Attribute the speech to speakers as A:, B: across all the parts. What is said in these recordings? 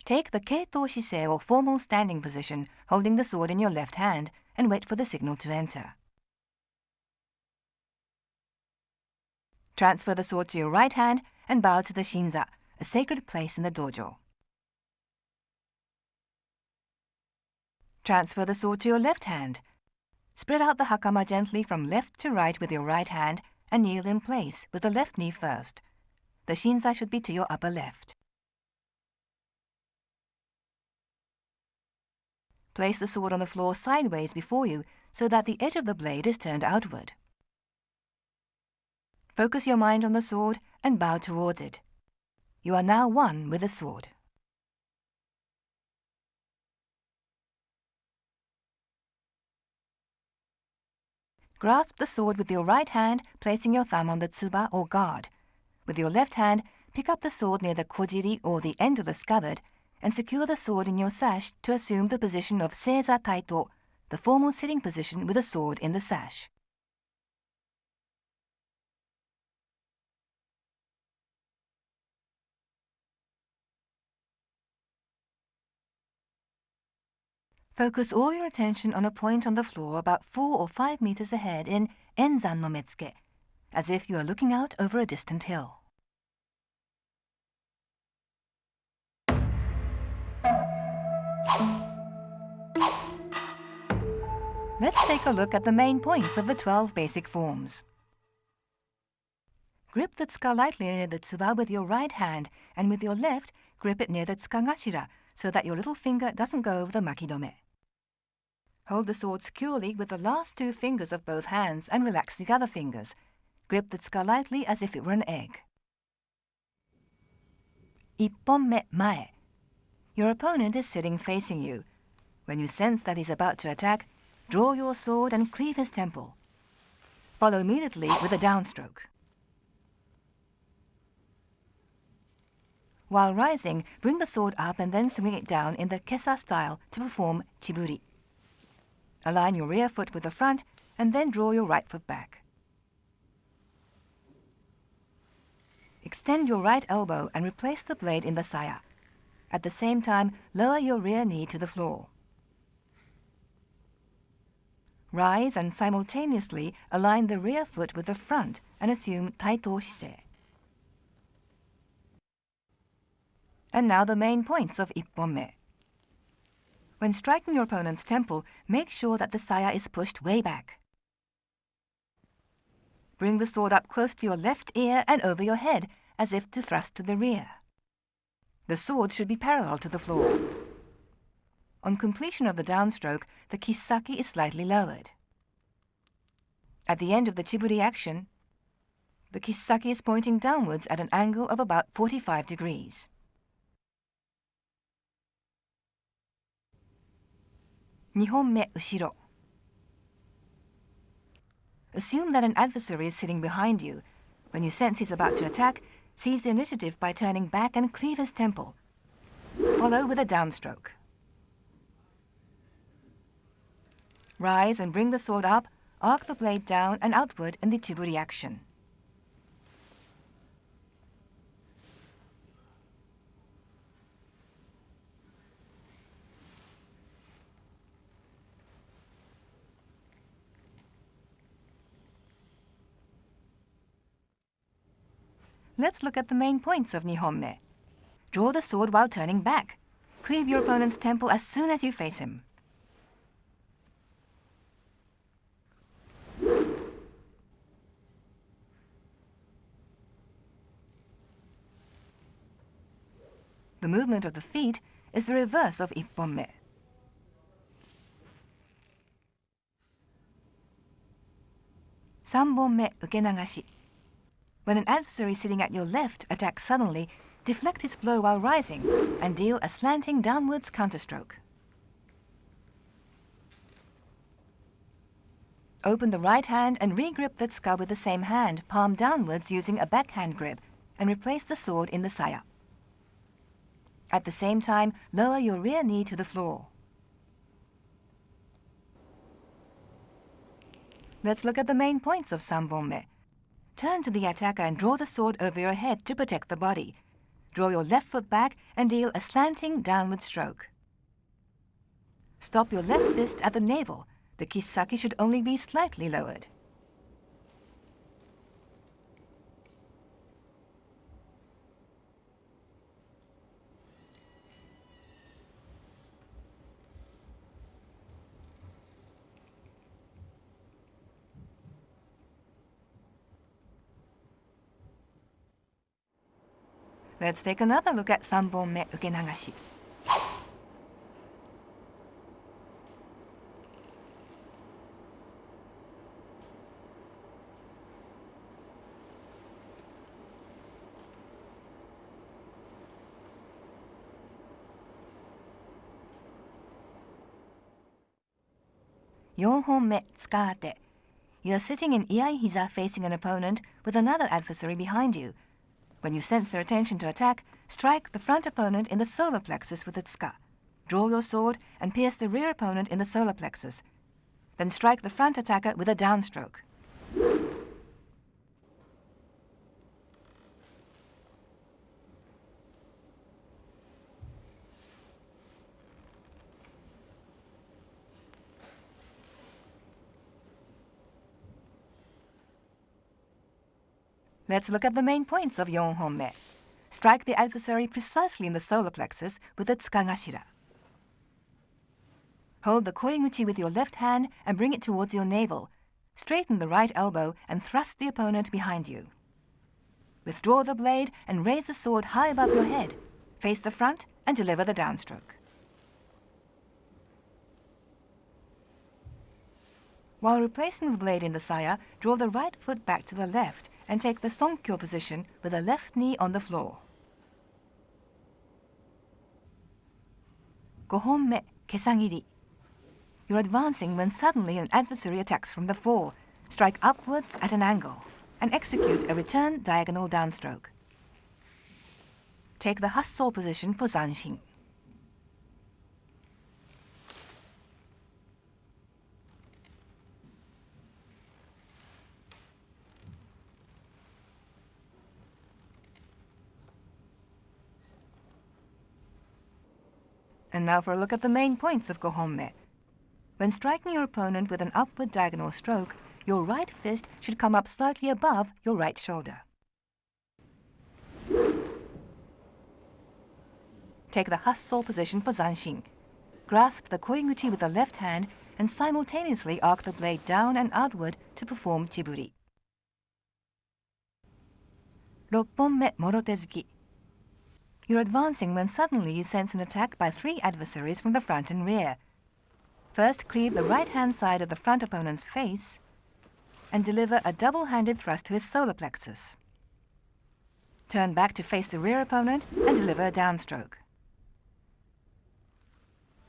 A: Take the kendo shisei or formal standing position, holding the sword in your left hand, and wait for the signal to enter. Transfer the sword to your right hand and bow to the shinza, a sacred place in the dojo. Transfer the sword to your left hand. Spread out the hakama gently from left to right with your right hand and kneel in place with the left knee first. The shinza should be to your upper left. Place the sword on the floor sideways before you so that the edge of the blade is turned outward. Focus your mind on the sword and bow towards it. You are now one with the sword. Grasp the sword with your right hand, placing your thumb on the tsuba or guard. With your left hand, pick up the sword near the kojiri or the end of the scabbard, and secure the sword in your sash to assume the position of seiza taito, the formal sitting position with a sword in the sash. Focus all your attention on a point on the floor about 4 or 5 meters ahead in enzan no metsuke, as if you are looking out over a distant hill. Let's take a look at the main points of the 12 basic forms. Grip the tsuka lightly near the tsuba with your right hand, and with your left, grip it near the tsukagashira so that your little finger doesn't go over the makidome. Hold the sword securely with the last 2 fingers of both hands and relax the other fingers. Grip the tsuka lightly as if it were an egg. 1本目前. Your opponent is sitting facing you. When you sense that he's about to attack, draw your sword and cleave his temple. Follow immediately with a downstroke. While rising, bring the sword up and then swing it down in the kesa style to perform chiburi. Align your rear foot with the front and then draw your right foot back. Extend your right elbow and replace the blade in the saya. At the same time, lower your rear knee to the floor. Rise and simultaneously align the rear foot with the front and assume taito shisei. And now the main points of 1本目. When striking your opponent's temple, make sure that the saya is pushed way back. Bring the sword up close to your left ear and over your head, as if to thrust to the rear. The sword should be parallel to the floor. On completion of the downstroke, the kisaki is slightly lowered. At the end of the chiburi action, the kisaki is pointing downwards at an angle of about 45 degrees. Nihonme ushiro. Assume that an adversary is sitting behind you. When you sense he's about to attack, seize the initiative by turning back and cleave his temple. Follow with a downstroke. Rise and bring the sword up, arc the blade down and outward in the chiburi action. Let's look at the main points of Nihonme. Draw the sword while turning back. Cleave your opponent's temple as soon as you face him. The movement of the feet is the reverse of 1本目. 3本目受け流し. When an adversary sitting at your left attacks suddenly, deflect his blow while rising and deal a slanting downwards counterstroke. Open the right hand and re-grip the tsuka with the same hand, palm downwards using a backhand grip, and replace the sword in the saya. At the same time, lower your rear knee to the floor. Let's look at the main points of 3本目. Turn to the attacker and draw the sword over your head to protect the body. Draw your left foot back and deal a slanting downward stroke. Stop your left fist at the navel. The kisaki should only be slightly lowered. Let's take another look at 3本目受け流し。4本目塚当て。You are sitting in Iai Hiza facing an opponent with another adversary behind you. When you sense their intention to attack, strike the front opponent in the solar plexus with the tsuka. Draw your sword and pierce the rear opponent in the solar plexus. Then strike the front attacker with a downstroke. Let's look at the main points of 4本目. Strike the adversary precisely in the solar plexus with the tsukagashira. Hold the koiguchi with your left hand and bring it towards your navel. Straighten the right elbow and thrust the opponent behind you. Withdraw the blade and raise the sword high above your head. Face the front and deliver the downstroke. While replacing the blade in the saya, draw the right foot back to the left and take the sonkyo position with the left knee on the floor. 5本目、けさ切り。You're advancing when suddenly an adversary attacks from the fore. Strike upwards at an angle and execute a return diagonal downstroke. Take the hasso position for zanshin. And now for a look at the main points of 5本目. When striking your opponent with an upward diagonal stroke, your right fist should come up slightly above your right shoulder. Take the hasso position for zanshin. Grasp the koiguchi with the left hand and simultaneously arc the blade down and outward to perform chiburi. 6本目、もろ手突き. You're advancing when suddenly you sense an attack by 3 adversaries from the front and rear. First, cleave the right-hand side of the front opponent's face and deliver a double-handed thrust to his solar plexus. Turn back to face the rear opponent and deliver a downstroke.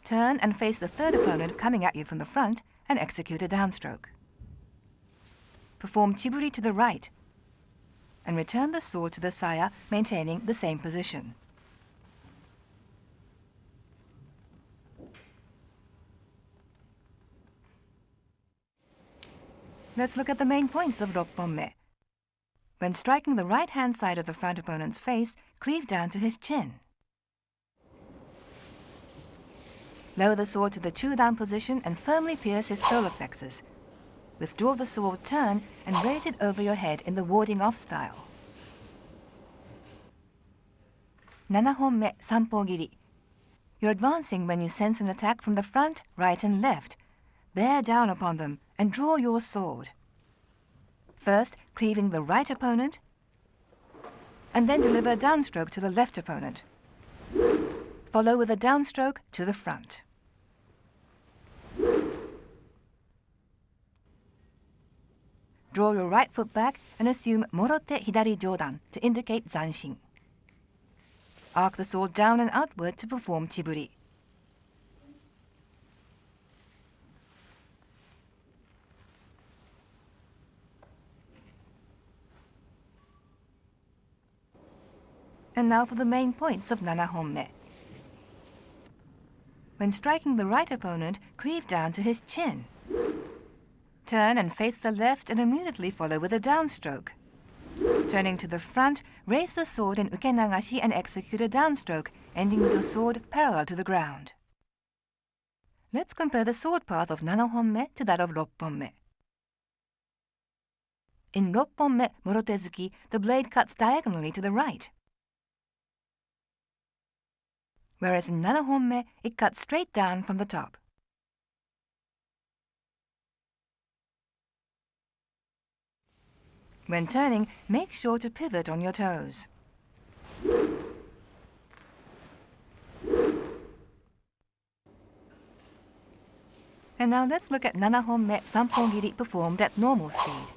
A: Turn and face the third opponent coming at you from the front and execute a downstroke. Perform chiburi to the right and return the sword to the saya, maintaining the same position. Let's look at the main points of 6本目. When striking the right-hand side of the front opponent's face, cleave down to his chin. Lower the sword to the chudan position and firmly pierce his solar plexus. Withdraw the sword, turn, and raise it over your head in the warding-off style. 7本目、三方切り. You're advancing when you sense an attack from the front, right, and left. Bear down upon them and draw your sword. First, cleaving the right opponent, and then deliver a downstroke to the left opponent. Follow with a downstroke to the front. Draw your right foot back and assume morote hidari jodan to indicate zanshin. Arc the sword down and outward to perform chiburi. And now for the main points of 7本目. When striking the right opponent, cleave down to his chin. Turn and face the left and immediately follow with a downstroke. Turning to the front, raise the sword in ukenagashi and execute a downstroke, ending with your sword parallel to the ground. Let's compare the sword path of 7 honme to that of 6 honme. In 6 honme morotezuki, the blade cuts diagonally to the right, whereas in 7 honme, it cuts straight down from the top. When turning, make sure to pivot on your toes. And now let's look at 7 honme sanpongiri performed at normal speed.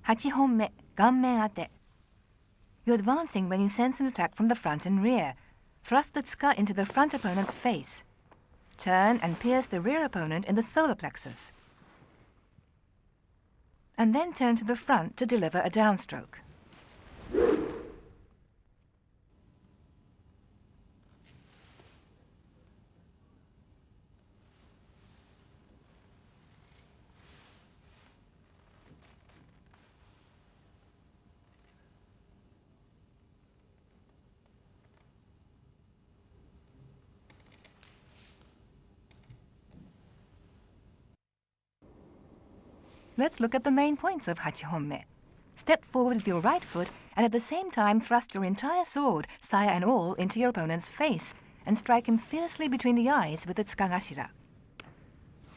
A: Hachi honme, ganmen ate. You're advancing when you sense an attack from the front and rear. Thrust the tsuka into the front opponent's face. Turn and pierce the rear opponent in the solar plexus. And then turn to the front to deliver a downstroke. Let's look at the main points of Hachi honme. Step forward with your right foot and at the same time thrust your entire sword, saya and all, into your opponent's face and strike him fiercely between the eyes with the tsukagashira.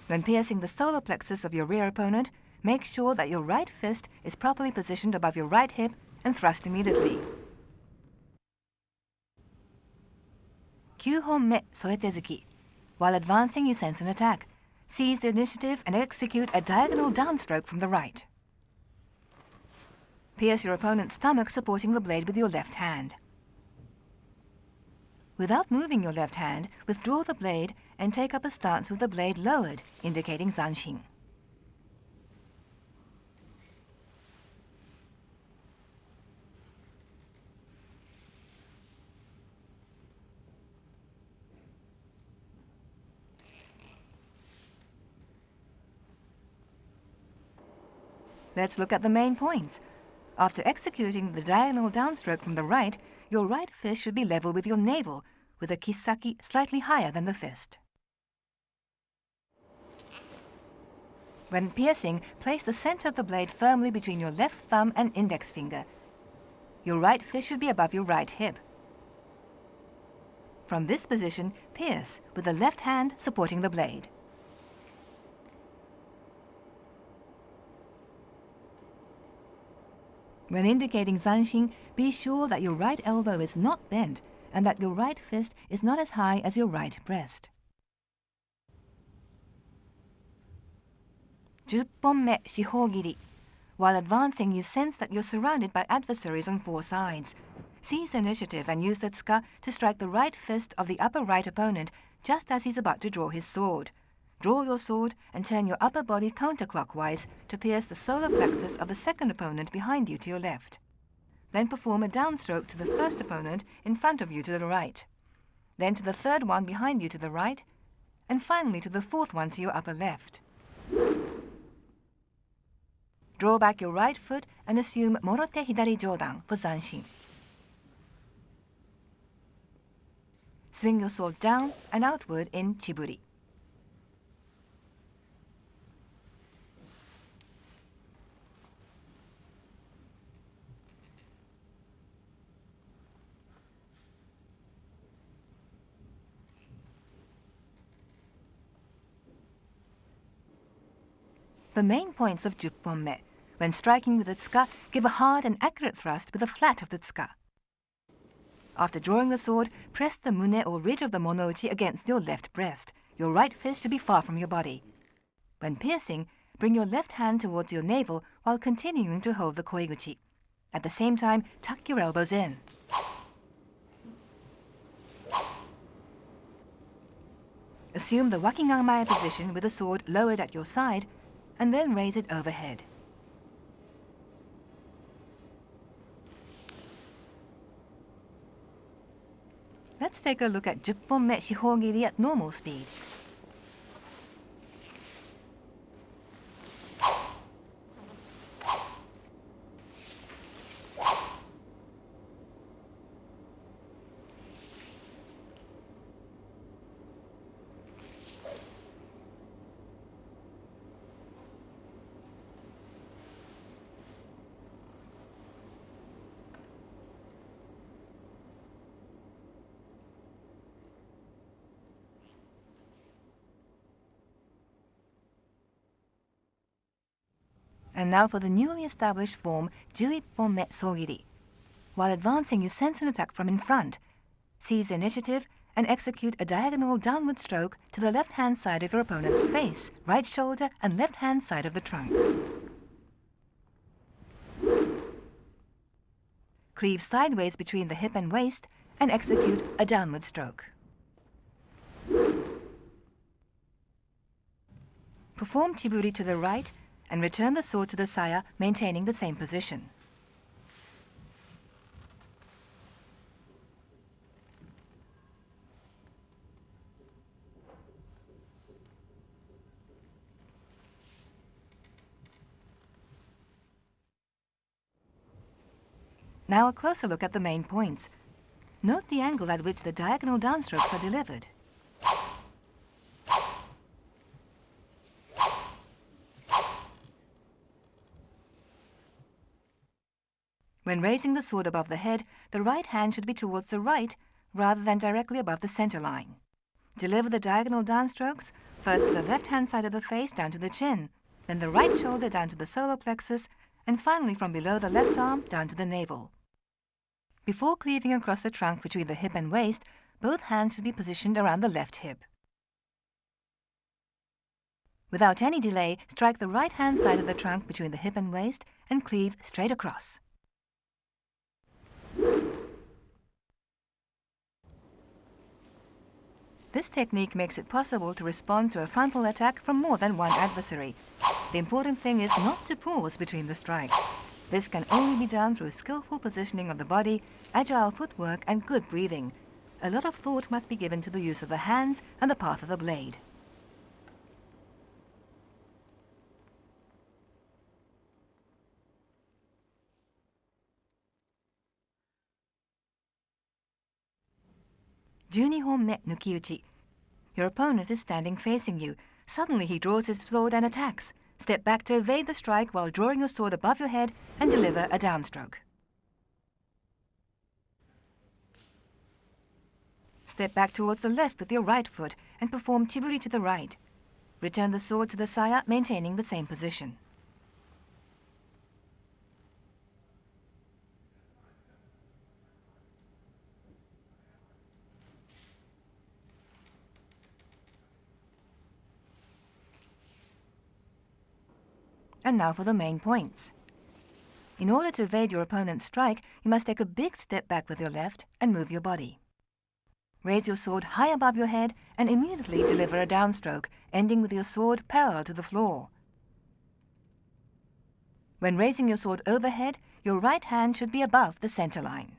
A: When piercing the solar plexus of your rear opponent, make sure that your right fist is properly positioned above your right hip and thrust immediately. 9 honme soetezuki. While advancing, you sense an attack. Seize the initiative and execute a diagonal downstroke from the right. Pierce your opponent's stomach, supporting the blade with your left hand. Without moving your left hand, withdraw the blade and take up a stance with the blade lowered, indicating zanshin. Let's look at the main points. After executing the diagonal downstroke from the right, your right fist should be level with your navel, with the kisaki slightly higher than the fist. When piercing, place the center of the blade firmly between your left thumb and index finger. Your right fist should be above your right hip. From this position, pierce with the left hand supporting the blade. When indicating zanshin, be sure that your right elbow is not bent and that your right fist is not as high as your right breast. 10 honme shihogiri. While advancing, you sense that you're surrounded by adversaries on 4 sides. Seize initiative and use the tsuka to strike the right fist of the upper right opponent just as he's about to draw his sword. Draw your sword and turn your upper body counterclockwise to pierce the solar plexus of the second opponent behind you to your left. Then perform a downstroke to the first opponent in front of you to the right. Then to the third one behind you to the right, and finally to the fourth one to your upper left. Draw back your right foot and assume morote hidari jodan for zanshin. Swing your sword down and outward in chiburi. The main points of 10 honme. When striking with the tsuka, give a hard and accurate thrust with the flat of the tsuka. After drawing the sword, press the mune or ridge of the monouchi against your left breast. Your right fist should be far from your body. When piercing, bring your left hand towards your navel while continuing to hold the koiguchi. At the same time, tuck your elbows in. Assume the wakingamae position with the sword lowered at your side, and then raise it overhead. Let's take a look at 10本目四方切り at normal speed. And now for the newly established form 11本目総切り. While advancing, you sense an attack from in front. Seize the initiative and execute a diagonal downward stroke to the left-hand side of your opponent's face, right shoulder, and left-hand side of the trunk. Cleave sideways between the hip and waist and execute a downward stroke. Perform chiburi to the right and return the sword to the saya, maintaining the same position. Now a closer look at the main points. Note the angle at which the diagonal downstrokes are delivered. When raising the sword above the head, the right hand should be towards the right rather than directly above the center line. Deliver the diagonal downstrokes, first to the left-hand side of the face down to the chin, then the right shoulder down to the solar plexus, and finally from below the left arm down to the navel. Before cleaving across the trunk between the hip and waist, both hands should be positioned around the left hip. Without any delay, strike the right-hand side of the trunk between the hip and waist and cleave straight across. This technique makes it possible to respond to a frontal attack from more than one adversary. The important thing is not to pause between the strikes. This can only be done through skillful positioning of the body, agile footwork, and good breathing. A lot of thought must be given to the use of the hands and the path of the blade. Juni honme nukiuchi. Your opponent is standing facing you. Suddenly he draws his sword and attacks. Step back to evade the strike while drawing your sword above your head and deliver a downstroke. Step back towards the left with your right foot and perform chiburi to the right. Return the sword to the saya, maintaining the same position. And now for the main points. In order to evade your opponent's strike, you must take a big step back with your left and move your body. Raise your sword high above your head and immediately deliver a downstroke, ending with your sword parallel to the floor. When raising your sword overhead, your right hand should be above the center line.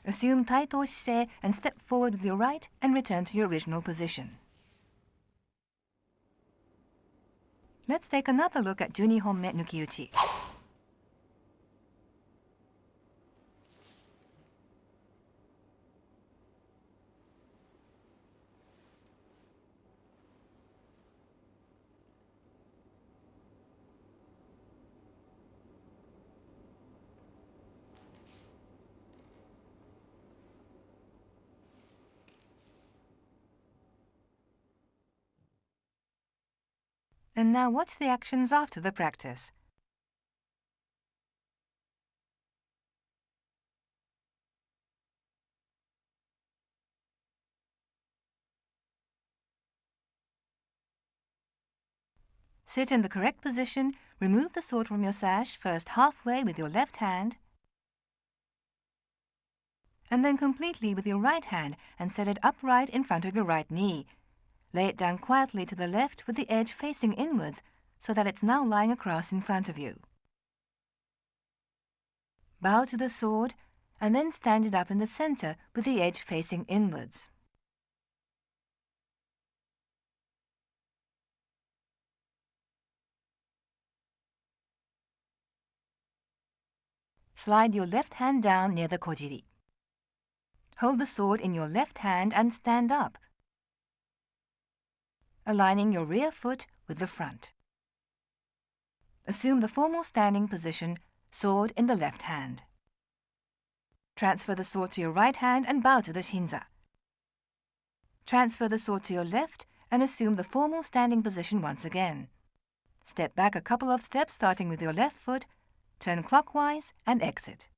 A: Assume taito shise and step forward with your right and return to your original position. Let's take another look at 12本目抜き打ち. And now watch the actions after the practice. Sit in the correct position, remove the sword from your sash first halfway with your left hand, and then completely with your right hand and set it upright in front of your right knee. Lay it down quietly to the left with the edge facing inwards so that it's now lying across in front of you. Bow to the sword and then stand it up in the center with the edge facing inwards. Slide your left hand down near the kojiri. Hold the sword in your left hand and stand up, aligning your rear foot with the front. Assume the formal standing position, sword in the left hand. Transfer the sword to your right hand and bow to the shinza. Transfer the sword to your left and assume the formal standing position once again. Step back a couple of steps starting with your left foot, turn clockwise and exit.